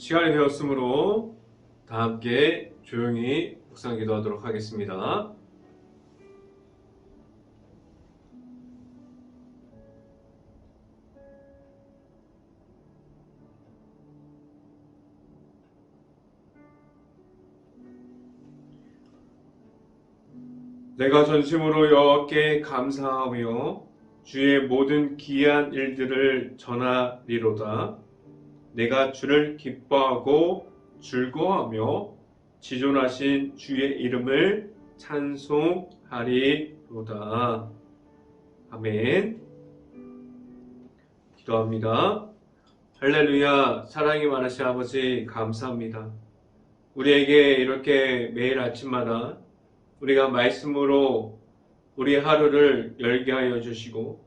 시간이 되었으므로 다 함께 조용히 묵상 기도하도록 하겠습니다. 내가 전심으로 여호와께 감사하며 주의 모든 기이한 일들을 전하리로다. 내가 주를 기뻐하고 즐거워하며 지존하신 주의 이름을 찬송하리로다. 아멘. 기도합니다. 할렐루야. 사랑이 많으신 아버지 감사합니다. 우리에게 이렇게 매일 아침마다 우리가 말씀으로 우리 하루를 열게 하여 주시고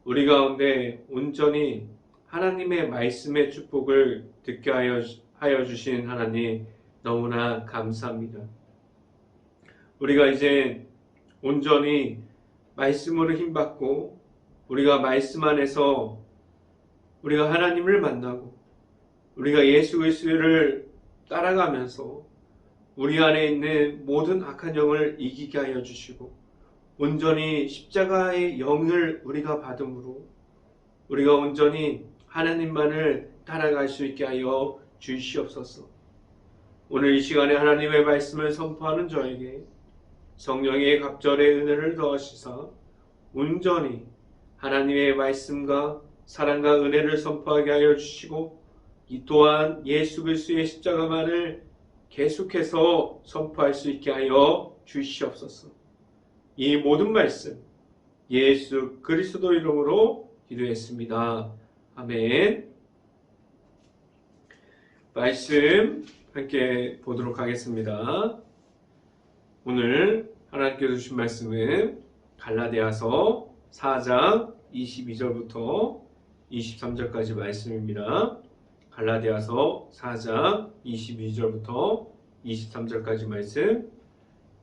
우리 가운데 온전히 하나님의 말씀의 축복을 듣게 하여 주신 하나님 너무나 감사합니다. 우리가 이제 온전히 말씀으로 힘받고 우리가 말씀 안에서 우리가 하나님을 만나고 우리가 예수 그리스도를 따라가면서 우리 안에 있는 모든 악한 영을 이기게 하여 주시고 온전히 십자가의 영을 우리가 받음으로 우리가 온전히 하나님만을 따라갈 수 있게 하여 주시옵소서. 오늘 이 시간에 하나님의 말씀을 선포하는 저에게 성령의 갑절의 은혜를 더하시사 온전히 하나님의 말씀과 사랑과 은혜를 선포하게 하여 주시고 이 또한 예수 그리스도의 십자가만을 계속해서 선포할 수 있게 하여 주시옵소서. 이 모든 말씀 예수 그리스도 이름으로 기도했습니다. 아멘. 말씀 함께 보도록 하겠습니다. 오늘 하나님께서 주신 말씀은 갈라디아서 4장 22절부터 23절까지 말씀입니다. 갈라디아서 4장 22절부터 23절까지 말씀,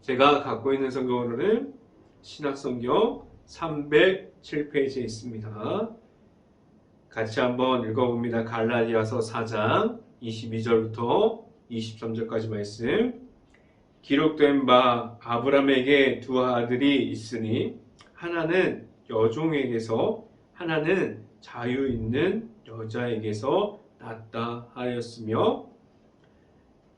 제가 갖고 있는 성경으로는 신약성경 307페이지에 있습니다. 같이 한번 읽어봅니다. 갈라디아서 4장 22절부터 23절까지 말씀. 기록된 바 아브라함에게 두 아들이 있으니 하나는 여종에게서 하나는 자유 있는 여자에게서 낳았다 하였으며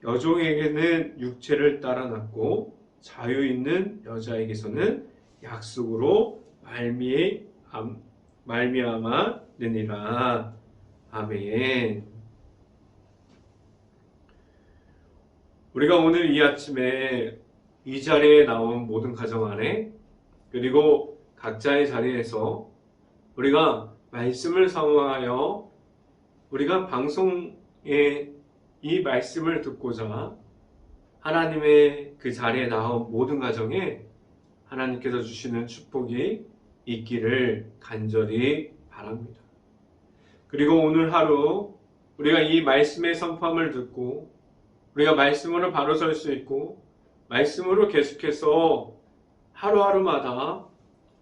여종에게는 육체를 따라 낳고 자유 있는 여자에게서는 약속으로 말미암았느니라. 아멘. 우리가 오늘 이 아침에 이 자리에 나온 모든 가정 안에 그리고 각자의 자리에서 우리가 말씀을 사모하여 우리가 방송에 이 말씀을 듣고자 하나님의 그 자리에 나온 모든 가정에 하나님께서 주시는 축복이 있기를 간절히 바랍니다. 그리고 오늘 하루 우리가 이 말씀의 선포함을 듣고 우리가 말씀으로 바로 설 수 있고 말씀으로 계속해서 하루하루마다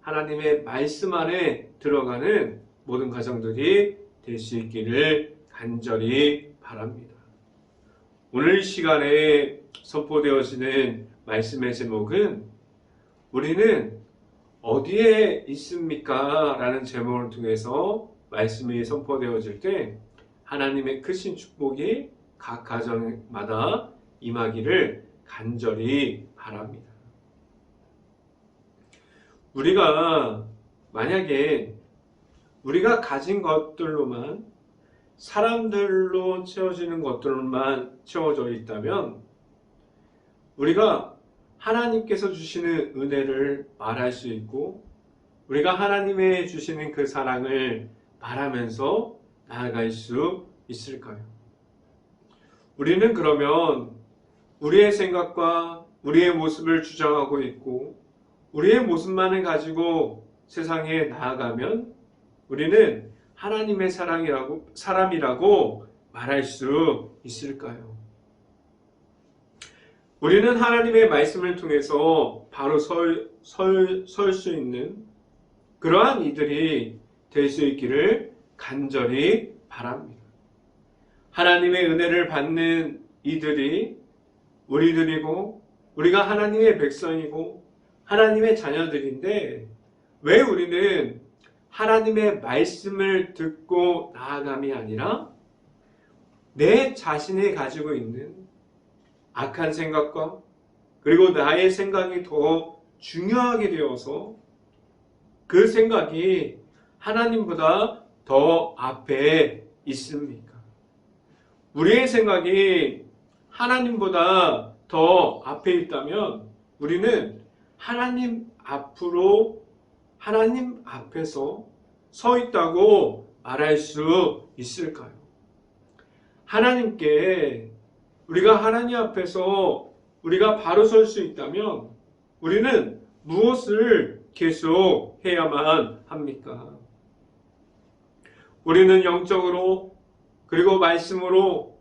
하나님의 말씀 안에 들어가는 모든 가정들이 될 수 있기를 간절히 바랍니다. 오늘 시간에 선포되어지는 말씀의 제목은 우리는 어디에 있습니까? 라는 제목을 통해서 말씀이 선포되어질 때 하나님의 크신 축복이 각 가정마다 임하기를 간절히 바랍니다. 우리가 만약에 우리가 가진 것들로만 사람들로 채워지는 것들로만 채워져 있다면 우리가 하나님께서 주시는 은혜를 말할 수 있고 우리가 하나님의 주시는 그 사랑을 말하면서 나아갈 수 있을까요? 우리는 그러면 우리의 생각과 우리의 모습을 주장하고 있고 우리의 모습만을 가지고 세상에 나아가면 우리는 하나님의 사람이라고 말할 수 있을까요? 우리는 하나님의 말씀을 통해서 바로 설 수 있는 그러한 이들이 될 수 있기를 간절히 바랍니다. 하나님의 은혜를 받는 이들이 우리들이고 우리가 하나님의 백성이고 하나님의 자녀들인데 왜 우리는 하나님의 말씀을 듣고 나아감이 아니라 내 자신이 가지고 있는 악한 생각과 그리고 나의 생각이 더 중요하게 되어서 그 생각이 하나님보다 더 앞에 있습니까? 우리의 생각이 하나님보다 더 앞에 있다면 우리는 하나님 앞에서 서 있다고 말할 수 있을까요? 우리가 하나님 앞에서 우리가 바로 설 수 있다면 우리는 무엇을 계속 해야만 합니까? 우리는 영적으로 그리고 말씀으로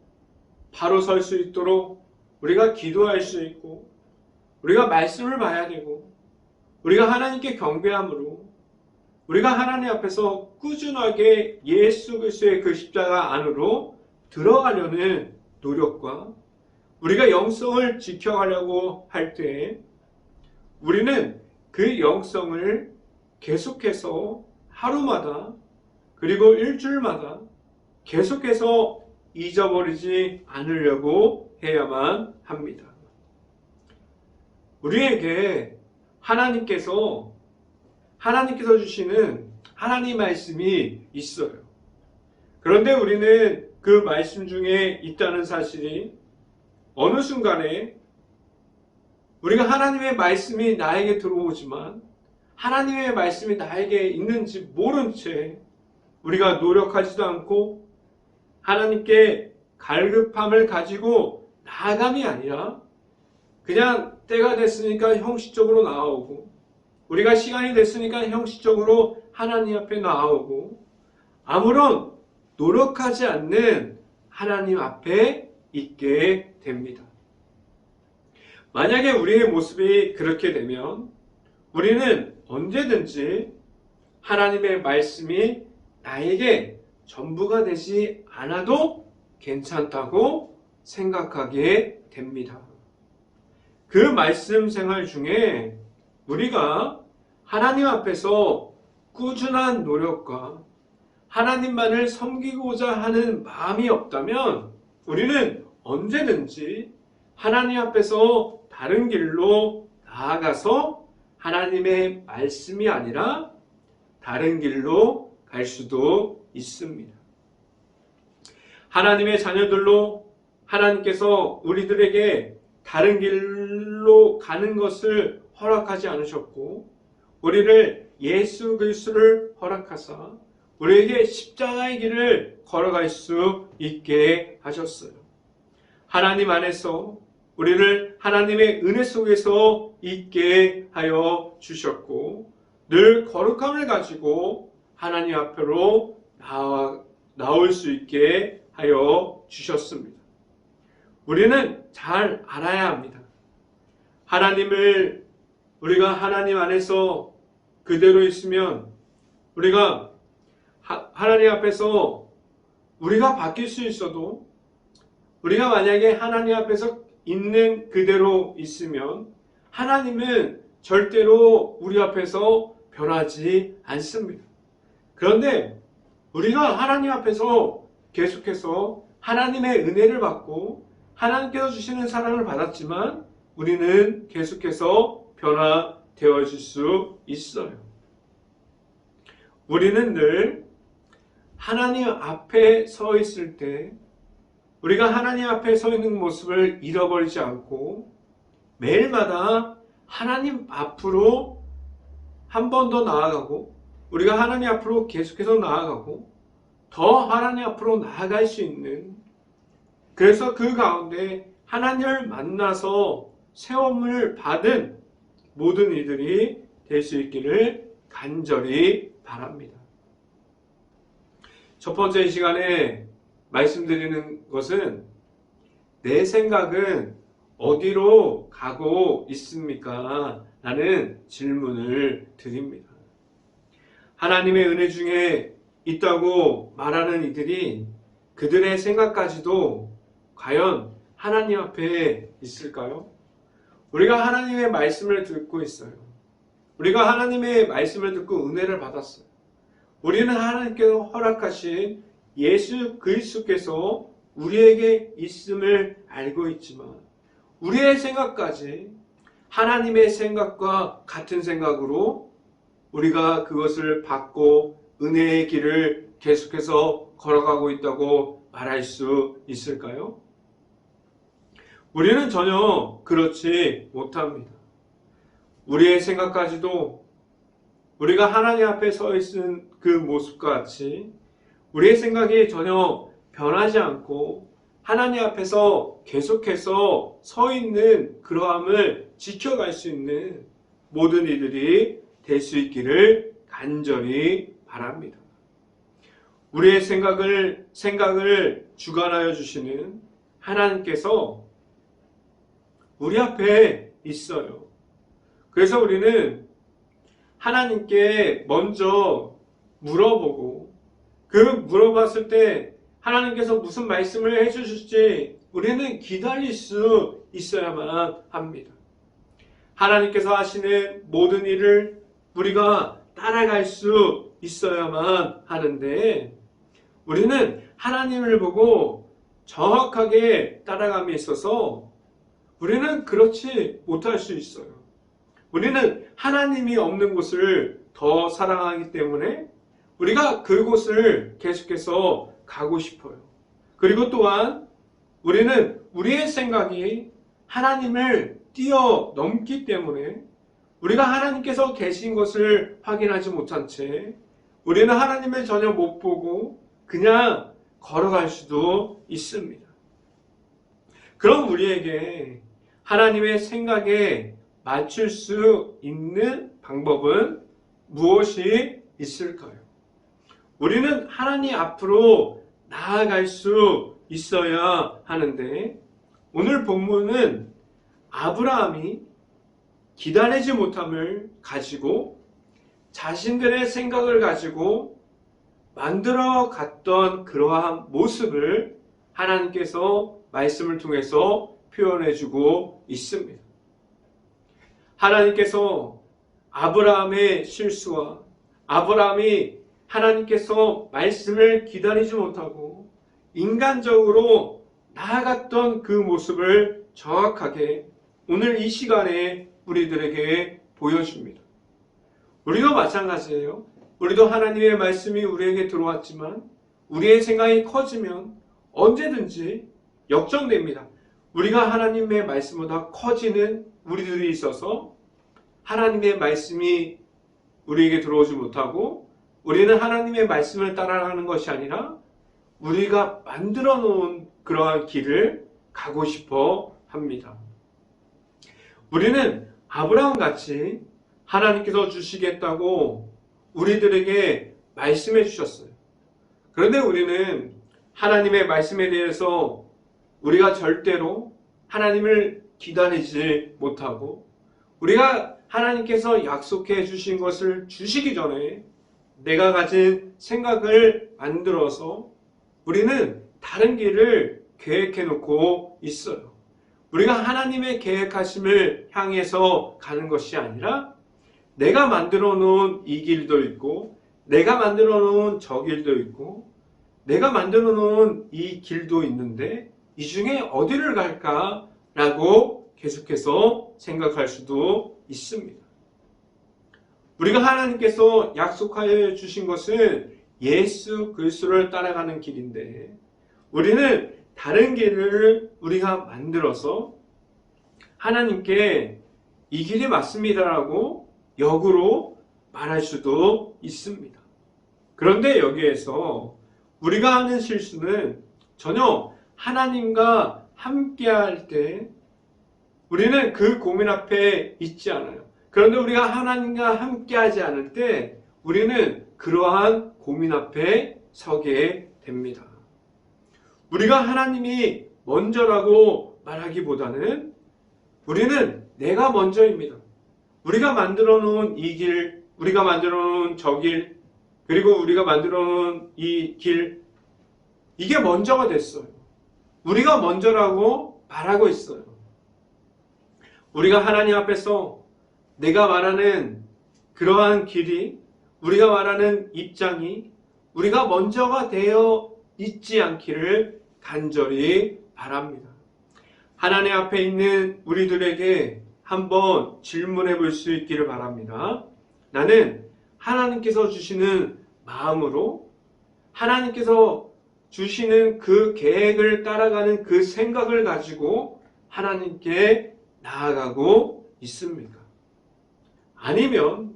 바로 설 수 있도록 우리가 기도할 수 있고 우리가 말씀을 봐야 되고 우리가 하나님께 경배함으로 우리가 하나님 앞에서 꾸준하게 예수 그리스도의 그 십자가 안으로 들어가려는 노력과 우리가 영성을 지켜가려고 할 때 우리는 그 영성을 계속해서 하루마다 그리고 일주일마다 계속해서 잊어버리지 않으려고 해야만 합니다. 우리에게 하나님께서 주시는 하나님 말씀이 있어요. 그런데 우리는 그 말씀 중에 있다는 사실이 어느 순간에 우리가 하나님의 말씀이 나에게 들어오지만 하나님의 말씀이 나에게 있는지 모른 채 우리가 노력하지도 않고 하나님께 갈급함을 가지고 나아감이 아니라 그냥 때가 됐으니까 형식적으로 나아오고 우리가 시간이 됐으니까 형식적으로 하나님 앞에 나아오고 아무런 노력하지 않는 하나님 앞에 있게 됩니다. 만약에 우리의 모습이 그렇게 되면 우리는 언제든지 하나님의 말씀이 나에게 전부가 되지 않아도 괜찮다고 생각하게 됩니다. 그 말씀 생활 중에 우리가 하나님 앞에서 꾸준한 노력과 하나님만을 섬기고자 하는 마음이 없다면 우리는 언제든지 하나님 앞에서 다른 길로 나아가서 하나님의 말씀이 아니라 다른 길로 갈 수도 있습니다. 하나님의 자녀들로 하나님께서 우리들에게 다른 길로 가는 것을 허락하지 않으셨고 우리를 예수 그리스도를 허락하사 우리에게 십자가의 길을 걸어갈 수 있게 하셨어요. 하나님 안에서 우리를 하나님의 은혜 속에서 있게 하여 주셨고 늘 거룩함을 가지고 하나님 앞으로 나올 수 있게 하여 주셨습니다. 우리는 잘 알아야 합니다. 우리가 하나님 안에서 그대로 있으면 우리가 하나님 앞에서 우리가 바뀔 수 있어도 우리가 만약에 하나님 앞에서 있는 그대로 있으면 하나님은 절대로 우리 앞에서 변하지 않습니다. 그런데 우리가 하나님 앞에서 계속해서 하나님의 은혜를 받고 하나님께서 주시는 사랑을 받았지만 우리는 계속해서 변화되어질 수 있어요. 우리는 늘 하나님 앞에 서 있을 때 우리가 하나님 앞에 서 있는 모습을 잃어버리지 않고 매일마다 하나님 앞으로 한 번 더 나아가고 우리가 하나님 앞으로 계속해서 나아가고 더 하나님 앞으로 나아갈 수 있는 그래서 그 가운데 하나님을 만나서 세움을 받은 모든 이들이 될 수 있기를 간절히 바랍니다. 첫 번째 시간에 말씀드리는 것은 내 생각은 어디로 가고 있습니까? 라는 질문을 드립니다. 하나님의 은혜 중에 있다고 말하는 이들이 그들의 생각까지도 과연 하나님 앞에 있을까요? 우리가 하나님의 말씀을 듣고 있어요. 우리가 하나님의 말씀을 듣고 은혜를 받았어요. 우리는 하나님께서 허락하신 예수 그리스도께서 우리에게 있음을 알고 있지만 우리의 생각까지 하나님의 생각과 같은 생각으로 우리가 그것을 받고 은혜의 길을 계속해서 걸어가고 있다고 말할 수 있을까요? 우리는 전혀 그렇지 못합니다. 우리의 생각까지도 우리가 하나님 앞에 서 있는 그 모습과 같이 우리의 생각이 전혀 변하지 않고 하나님 앞에서 계속해서 서 있는 그러함을 지켜갈 수 있는 모든 이들이 될 수 있기를 간절히 바랍니다. 우리의 생각을 주관하여 주시는 하나님께서 우리 앞에 있어요. 그래서 우리는 하나님께 먼저 물어보고 그 물어봤을 때 하나님께서 무슨 말씀을 해주실지 우리는 기다릴 수 있어야만 합니다. 하나님께서 하시는 모든 일을 우리가 따라갈 수 있어야만 하는데 우리는 하나님을 보고 정확하게 따라감에 있어서 우리는 그렇지 못할 수 있어요. 우리는 하나님이 없는 곳을 더 사랑하기 때문에 우리가 그곳을 계속해서 가고 싶어요. 그리고 또한 우리는 우리의 생각이 하나님을 뛰어넘기 때문에 우리가 하나님께서 계신 것을 확인하지 못한 채 우리는 하나님을 전혀 못 보고 그냥 걸어갈 수도 있습니다. 그럼 우리에게 하나님의 생각에 맞출 수 있는 방법은 무엇이 있을까요? 우리는 하나님 앞으로 나아갈 수 있어야 하는데 오늘 본문은 아브라함이 기다리지 못함을 가지고 자신들의 생각을 가지고 만들어 갔던 그러한 모습을 하나님께서 말씀을 통해서 표현해 주고 있습니다. 하나님께서 아브라함의 실수와 아브라함이 하나님께서 말씀을 기다리지 못하고 인간적으로 나아갔던 그 모습을 정확하게 오늘 이 시간에 우리들에게 보여줍니다. 우리도 마찬가지예요. 우리도 하나님의 말씀이 우리에게 들어왔지만 우리의 생각이 커지면 언제든지 역정됩니다. 우리가 하나님의 말씀보다 커지는 우리들이 있어서 하나님의 말씀이 우리에게 들어오지 못하고 우리는 하나님의 말씀을 따라가는 것이 아니라 우리가 만들어 놓은 그러한 길을 가고 싶어 합니다. 우리는 아브라함 같이 하나님께서 주시겠다고 우리들에게 말씀해 주셨어요. 그런데 우리는 하나님의 말씀에 대해서 우리가 절대로 하나님을 기다리지 못하고 우리가 하나님께서 약속해 주신 것을 주시기 전에 내가 가진 생각을 만들어서 우리는 다른 길을 계획해 놓고 있어요. 우리가 하나님의 계획하심을 향해서 가는 것이 아니라 내가 만들어 놓은 이 길도 있고 내가 만들어 놓은 저 길도 있고 내가 만들어 놓은 이 길도 있는데 이 중에 어디를 갈까라고 계속해서 생각할 수도 있습니다. 우리가 하나님께서 약속하여 주신 것은 예수 그리스도를 따라가는 길인데 우리는 다른 길을 우리가 만들어서 하나님께 이 길이 맞습니다라고 역으로 말할 수도 있습니다. 그런데 여기에서 우리가 하는 실수는 전혀 하나님과 함께할 때 우리는 그 고민 앞에 있지 않아요. 그런데 우리가 하나님과 함께하지 않을 때 우리는 그러한 고민 앞에 서게 됩니다. 우리가 하나님이 먼저라고 말하기보다는 우리는 내가 먼저입니다. 우리가 만들어 놓은 이 길, 우리가 만들어 놓은 저 길, 그리고 우리가 만들어 놓은 이 길, 이게 먼저가 됐어요. 우리가 먼저라고 말하고 있어요. 우리가 하나님 앞에서 내가 말하는 그러한 길이, 우리가 말하는 입장이 우리가 먼저가 되어 있지 않기를 간절히 바랍니다. 하나님 앞에 있는 우리들에게 한번 질문해 볼 수 있기를 바랍니다. 나는 하나님께서 주시는 마음으로, 하나님께서 주시는 그 계획을 따라가는 그 생각을 가지고 하나님께 나아가고 있습니까? 아니면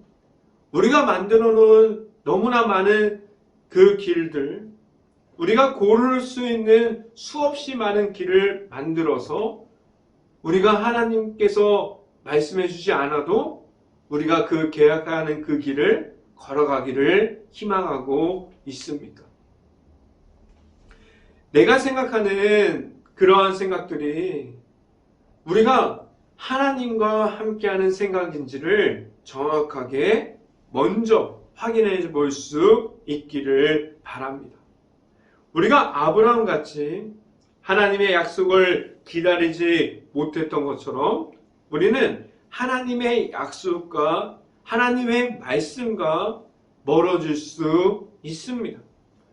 우리가 만들어 놓은 너무나 많은 그 길들, 우리가 고를 수 있는 수없이 많은 길을 만들어서 우리가 하나님께서 말씀해 주지 않아도 우리가 그 계약하는 그 길을 걸어가기를 희망하고 있습니까? 내가 생각하는 그러한 생각들이 우리가 하나님과 함께하는 생각인지를 정확하게 먼저 확인해 볼 수 있기를 바랍니다. 우리가 아브라함 같이 하나님의 약속을 기다리지 못했던 것처럼 우리는 하나님의 약속과 하나님의 말씀과 멀어질 수 있습니다.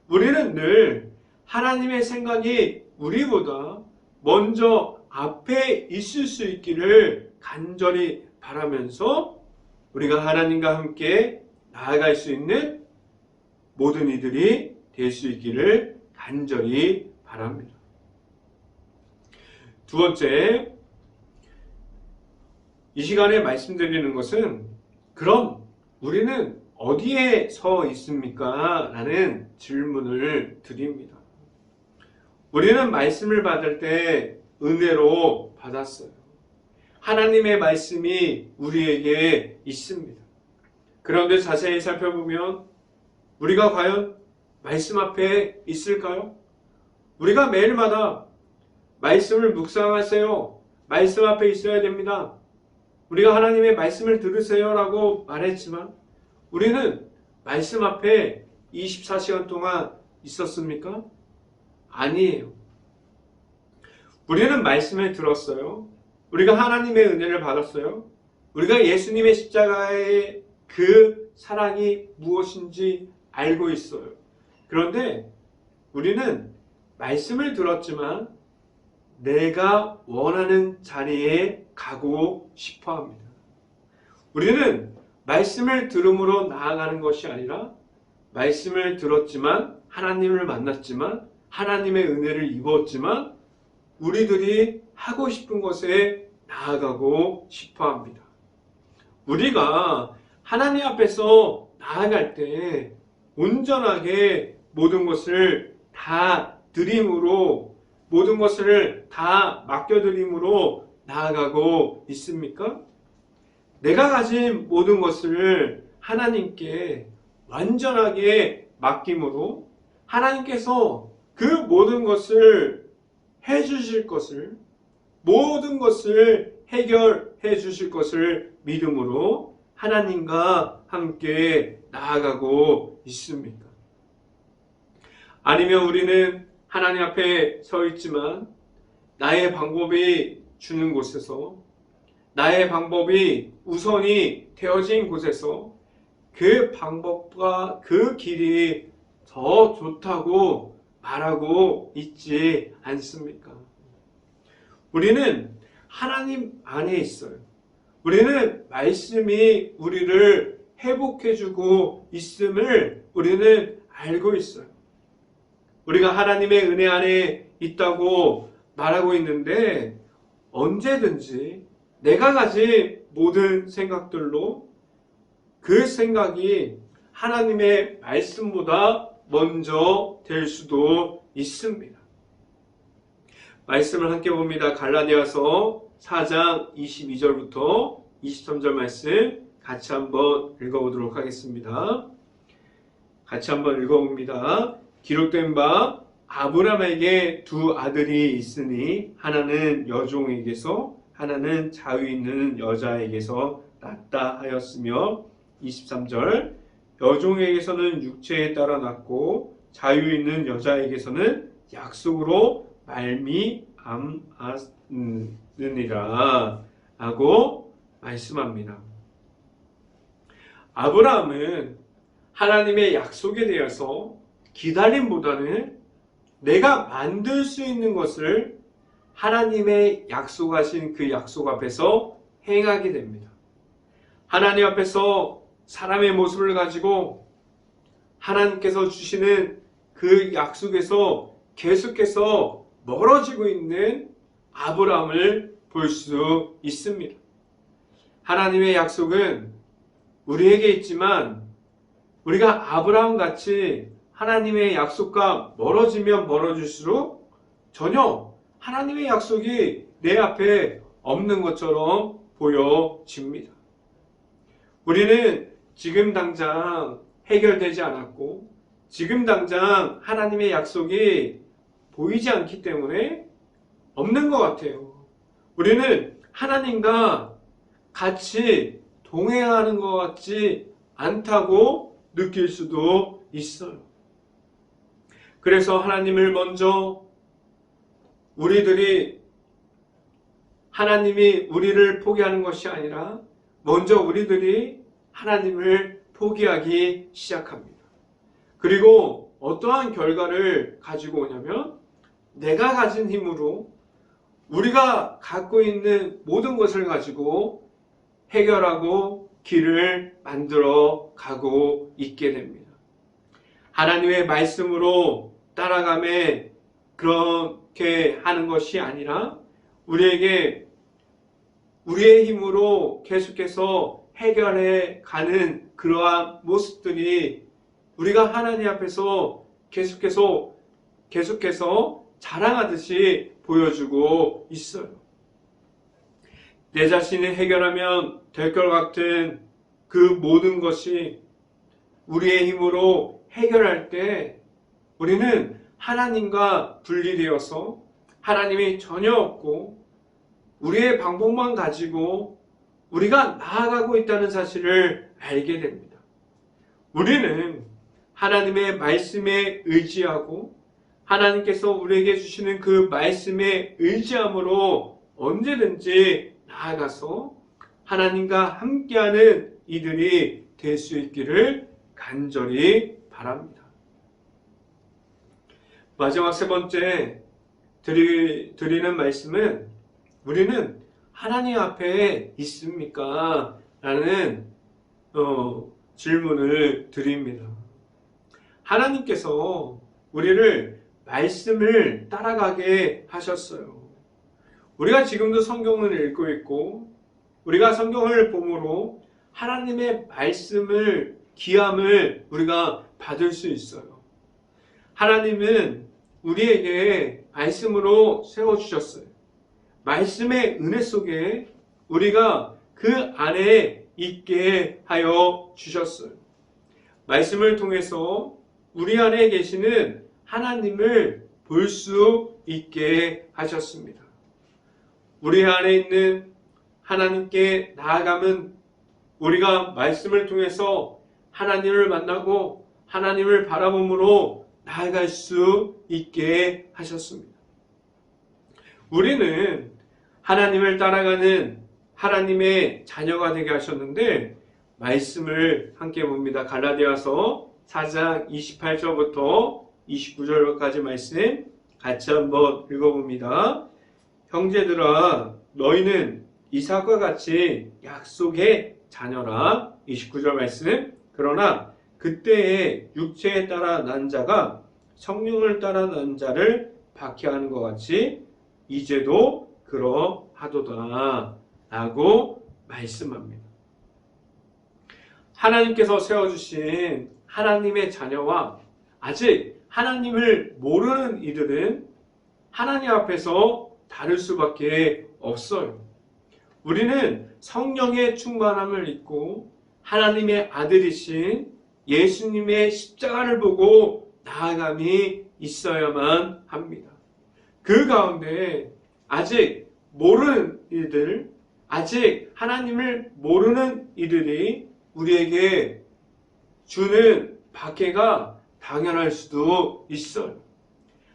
우리는 늘 하나님의 생각이 우리보다 먼저 앞에 있을 수 있기를 간절히 바라면서 우리가 하나님과 함께 나아갈 수 있는 모든 이들이 될 수 있기를 간절히 바랍니다. 두 번째, 이 시간에 말씀드리는 것은 그럼 우리는 어디에 서 있습니까? 라는 질문을 드립니다. 우리는 말씀을 받을 때 은혜로 받았어요. 하나님의 말씀이 우리에게 있습니다. 그런데 자세히 살펴보면 우리가 과연 말씀 앞에 있을까요? 우리가 매일마다 말씀을 묵상하세요. 말씀 앞에 있어야 됩니다. 우리가 하나님의 말씀을 들으세요 라고 말했지만 우리는 말씀 앞에 24시간 동안 있었습니까? 아니에요. 우리는 말씀을 들었어요. 우리가 하나님의 은혜를 받았어요. 우리가 예수님의 십자가의 그 사랑이 무엇인지 알고 있어요. 그런데 우리는 말씀을 들었지만 내가 원하는 자리에 가고 싶어 합니다. 우리는 말씀을 들음으로 나아가는 것이 아니라 말씀을 들었지만 하나님을 만났지만 하나님의 은혜를 입었지만 우리들이 하고 싶은 것에 나아가고 싶어 합니다. 우리가 하나님 앞에서 나아갈 때 온전하게 모든 것을 다 드림으로 모든 것을 다 맡겨드림으로 나아가고 있습니까? 내가 가진 모든 것을 하나님께 완전하게 맡김으로 하나님께서 그 모든 것을 해주실 것을 모든 것을 해결해 주실 것을 믿음으로 하나님과 함께 나아가고 있습니까? 아니면 우리는 하나님 앞에 서 있지만 나의 방법이 주는 곳에서 나의 방법이 우선이 되어진 곳에서 그 방법과 그 길이 더 좋다고 말하고 있지 않습니까? 우리는 하나님 안에 있어요. 우리는 말씀이 우리를 회복해주고 있음을 우리는 알고 있어요. 우리가 하나님의 은혜 안에 있다고 말하고 있는데 언제든지 내가 가진 모든 생각들로 그 생각이 하나님의 말씀보다 먼저 될 수도 있습니다. 말씀을 함께 봅니다. 갈라디아서 4장 22절부터 23절 말씀 같이 한번 읽어보도록 하겠습니다. 같이 한번 읽어봅니다. 기록된 바 아브라함에게 두 아들이 있으니 하나는 여종에게서 하나는 자유 있는 여자에게서 났다 하였으며 23절 여종에게서는 육체에 따라 났고 자유 있는 여자에게서는 약속으로 말미암았느니라 라고 말씀합니다. 아브라함은 하나님의 약속에 대해서 기다림보다는 내가 만들 수 있는 것을 하나님의 약속하신 그 약속 앞에서 행하게 됩니다. 하나님 앞에서 사람의 모습을 가지고 하나님께서 주시는 그 약속에서 계속해서 멀어지고 있는 아브라함을 볼 수 있습니다. 하나님의 약속은 우리에게 있지만 우리가 아브라함 같이 하나님의 약속과 멀어지면 멀어질수록 전혀 하나님의 약속이 내 앞에 없는 것처럼 보여집니다. 우리는 지금 당장 해결되지 않았고 지금 당장 하나님의 약속이 보이지 않기 때문에 없는 것 같아요. 우리는 하나님과 같이 동행하는 것 같지 않다고 느낄 수도 있어요. 그래서 하나님을 먼저 하나님이 우리를 포기하는 것이 아니라 먼저 우리들이 하나님을 포기하기 시작합니다. 그리고 어떠한 결과를 가지고 오냐면 내가 가진 힘으로 우리가 갖고 있는 모든 것을 가지고 해결하고 길을 만들어 가고 있게 됩니다. 하나님의 말씀으로 따라가며 그렇게 하는 것이 아니라 우리에게 우리의 힘으로 계속해서 해결해 가는 그러한 모습들이 우리가 하나님 앞에서 계속해서 자랑하듯이 보여주고 있어요. 내 자신이 해결하면 될 것 같은 그 모든 것이 우리의 힘으로 해결할 때 우리는 하나님과 분리되어서 하나님이 전혀 없고 우리의 방법만 가지고 우리가 나아가고 있다는 사실을 알게 됩니다. 우리는 하나님의 말씀에 의지하고 하나님께서 우리에게 주시는 그 말씀에 의지함으로 언제든지 나아가서 하나님과 함께하는 이들이 될 수 있기를 간절히 바랍니다. 마지막 세 번째 드리는 말씀은 우리는 하나님 앞에 있습니까? 라는 질문을 드립니다. 하나님께서 우리를 말씀을 따라가게 하셨어요. 우리가 지금도 성경을 읽고 있고 우리가 성경을 보므로 하나님의 말씀을 귀함을 우리가 받을 수 있어요. 하나님은 우리에게 말씀으로 세워주셨어요. 말씀의 은혜 속에 우리가 그 안에 있게 하여 주셨어요. 말씀을 통해서 우리 안에 계시는 하나님을 볼 수 있게 하셨습니다. 우리 안에 있는 하나님께 나아가면 우리가 말씀을 통해서 하나님을 만나고 하나님을 바라봄으로 나아갈 수 있게 하셨습니다. 우리는 하나님을 따라가는 하나님의 자녀가 되게 하셨는데 말씀을 함께 봅니다. 갈라디아서 4장 28절부터 29절까지 말씀 같이 한번 읽어봅니다. 형제들아 너희는 이삭과 같이 약속의 자녀라. 29절 말씀. 그러나 그때의 육체에 따라 난 자가 성령을 따라 난 자를 박해하는 것 같이 이제도 그러하도다 라고 말씀합니다. 하나님께서 세워주신 하나님의 자녀와 아직 하나님을 모르는 이들은 하나님 앞에서 다를 수밖에 없어요. 우리는 성령의 충만함을 입고 하나님의 아들이신 예수님의 십자가를 보고 나아감이 있어야만 합니다. 그 가운데 아직 모르는 이들, 아직 하나님을 모르는 이들이 우리에게 주는 박해가 당연할 수도 있어요.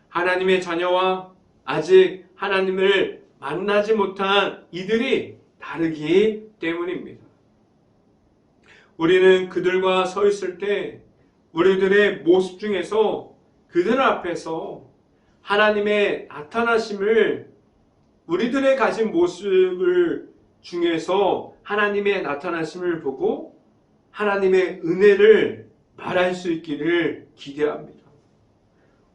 하나님의 자녀와 아직 하나님을 만나지 못한 이들이 다르기 때문입니다. 우리는 그들과 서 있을 때 우리들의 모습 중에서 그들 앞에서 하나님의 나타나심을 우리들의 가진 모습을 중에서 하나님의 나타나심을 보고 하나님의 은혜를 말할 수 있기를 기대합니다.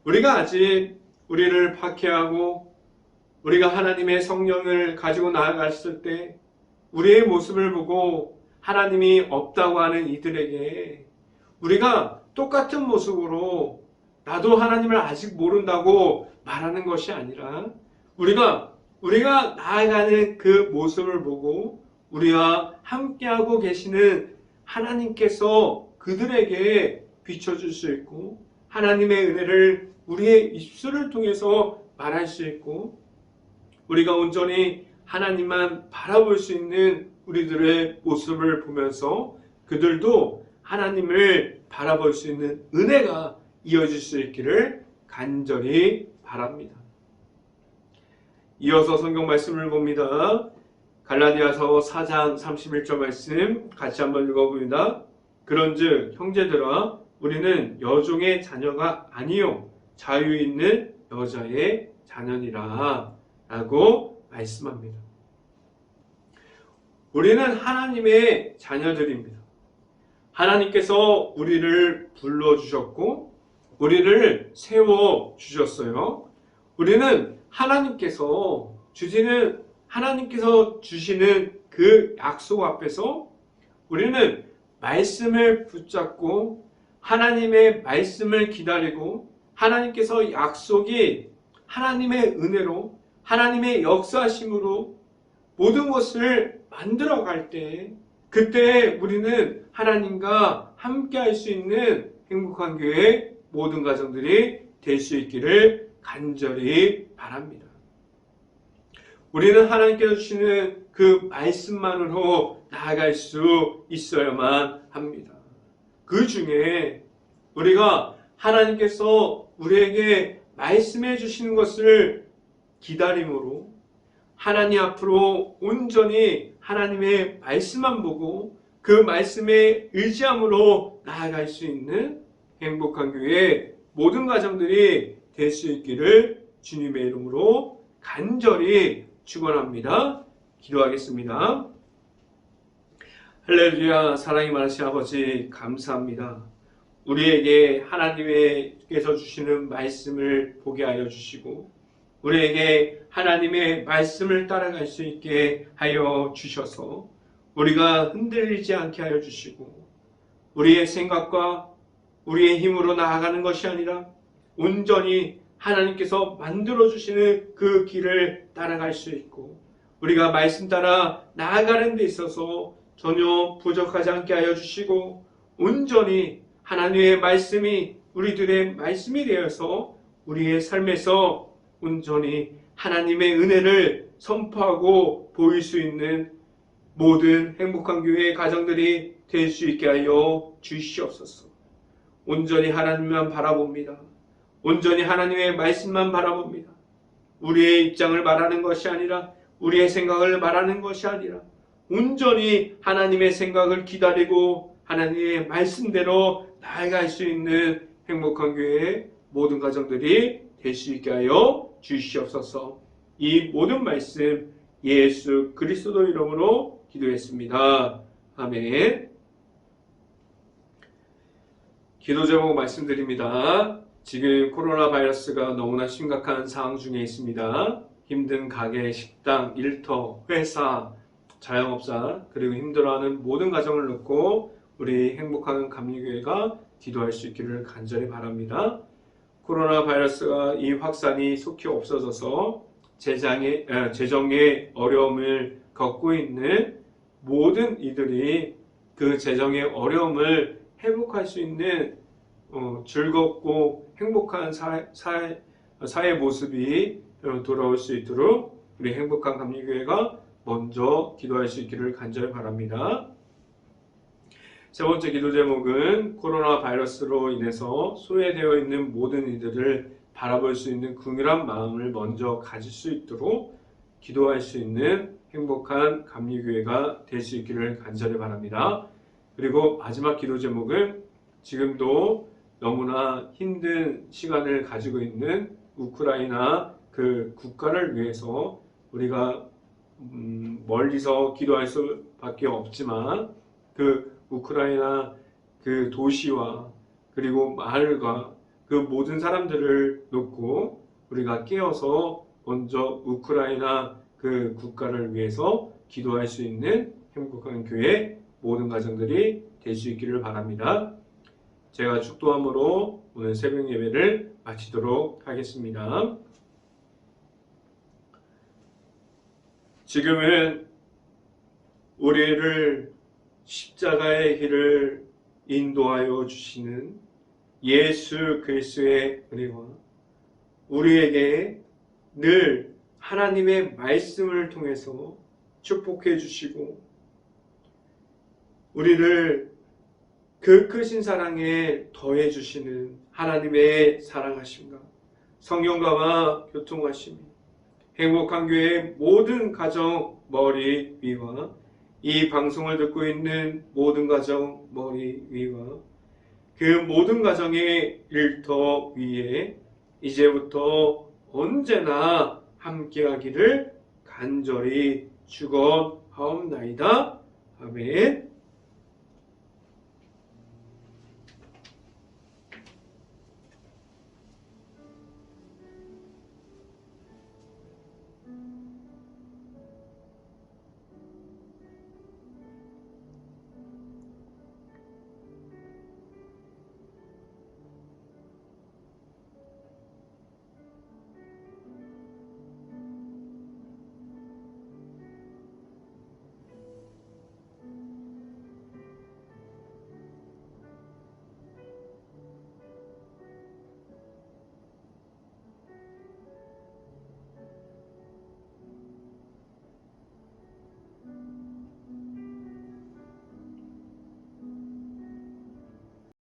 우리가 아직 우리를 박해하고 우리가 하나님의 성령을 가지고 나아갔을 때 우리의 모습을 보고 하나님이 없다고 하는 이들에게 우리가 똑같은 모습으로 나도 하나님을 아직 모른다고 말하는 것이 아니라 우리가 나아가는 그 모습을 보고 우리와 함께하고 계시는 하나님께서 그들에게 비춰줄 수 있고 하나님의 은혜를 우리의 입술을 통해서 말할 수 있고 우리가 온전히 하나님만 바라볼 수 있는 우리들의 모습을 보면서 그들도 하나님을 바라볼 수 있는 은혜가 이어질 수 있기를 간절히 바랍니다. 이어서 성경 말씀을 봅니다. 갈라디아서 4장 31절 말씀 같이 한번 읽어봅니다. 그런즉 형제들아 우리는 여종의 자녀가 아니요 자유 있는 여자의 자녀니라 라고 말씀합니다. 우리는 하나님의 자녀들입니다. 하나님께서 우리를 불러주셨고 우리를 세워주셨어요. 우리는 하나님께서 주시는 그 약속 앞에서 우리는 말씀을 붙잡고 하나님의 말씀을 기다리고 하나님께서 약속이 하나님의 은혜로 하나님의 역사심으로 모든 것을 만들어갈 때 그때 우리는 하나님과 함께 할 수 있는 행복한 교회 모든 가정들이 될 수 있기를 간절히 바랍니다. 우리는 하나님께서 주시는 그 말씀만으로 나아갈 수 있어야만 합니다. 그 중에 우리가 하나님께서 우리에게 말씀해 주시는 것을 기다림으로 하나님 앞으로 온전히 하나님의 말씀만 보고 그 말씀에 의지함으로 나아갈 수 있는 행복한 교회 모든 가정들이 될 수 있기를 주님의 이름으로 간절히 축원합니다. 기도하겠습니다. 할렐루야. 사랑이 많으신 아버지 감사합니다. 우리에게 하나님께서 주시는 말씀을 보게 하여 주시고 우리에게 하나님의 말씀을 따라갈 수 있게 하여 주셔서 우리가 흔들리지 않게 하여 주시고 우리의 생각과 우리의 힘으로 나아가는 것이 아니라 온전히 하나님께서 만들어주시는 그 길을 따라갈 수 있고 우리가 말씀 따라 나아가는 데 있어서 전혀 부족하지 않게 하여 주시고 온전히 하나님의 말씀이 우리들의 말씀이 되어서 우리의 삶에서 온전히 하나님의 은혜를 선포하고 보일 수 있는 모든 행복한 교회의 가정들이 될 수 있게 하여 주시옵소서. 온전히 하나님만 바라봅니다. 온전히 하나님의 말씀만 바라봅니다. 우리의 입장을 말하는 것이 아니라 우리의 생각을 말하는 것이 아니라 온전히 하나님의 생각을 기다리고 하나님의 말씀대로 나아갈 수 있는 행복한 교회의 모든 가정들이 될 수 있게 하여 주시옵소서. 이 모든 말씀 예수 그리스도 이름으로 기도했습니다. 아멘. 기도 제목 말씀드립니다. 지금 코로나 바이러스가 너무나 심각한 상황 중에 있습니다. 힘든 가게, 식당, 일터, 회사, 자영업자 그리고 힘들어하는 모든 가정을 놓고 우리 행복한 감리교회가 기도할 수 있기를 간절히 바랍니다. 코로나 바이러스가 이 확산이 속히 없어져서 재정의 어려움을 겪고 있는 모든 이들이 그 재정의 어려움을 회복할 수 있는 즐겁고 행복한 사회 모습이 돌아올 수 있도록 우리 행복한 감리교회가 먼저 기도할 수 있기를 간절히 바랍니다. 세 번째 기도 제목은 코로나 바이러스로 인해서 소외되어 있는 모든 이들을 바라볼 수 있는 긍휼한 마음을 먼저 가질 수 있도록 기도할 수 있는 행복한 감리교회가 될 수 있기를 간절히 바랍니다. 그리고 마지막 기도 제목은 지금도 너무나 힘든 시간을 가지고 있는 우크라이나 그 국가를 위해서 우리가 멀리서 기도할 수밖에 없지만 그 우크라이나 그 도시와 그리고 마을과 그 모든 사람들을 놓고 우리가 깨어서 먼저 우크라이나 그 국가를 위해서 기도할 수 있는 행복한 교회 모든 가정들이 될 수 있기를 바랍니다. 제가 축도함으로 오늘 새벽 예배를 마치도록 하겠습니다. 지금은 우리를 십자가의 길을 인도하여 주시는 예수 그리스도의 은혜와 우리에게 늘 하나님의 말씀을 통해서 축복해 주시고 우리를 그 크신 사랑에 더해 주시는 하나님의 사랑하심과 성령과와 교통하심이 행복한 교회의 모든 가정 머리 위와 이 방송을 듣고 있는 모든 가정 머리 위와 그 모든 가정의 일터 위에 이제부터 언제나 함께하기를 간절히 축원하옵나이다. 아멘.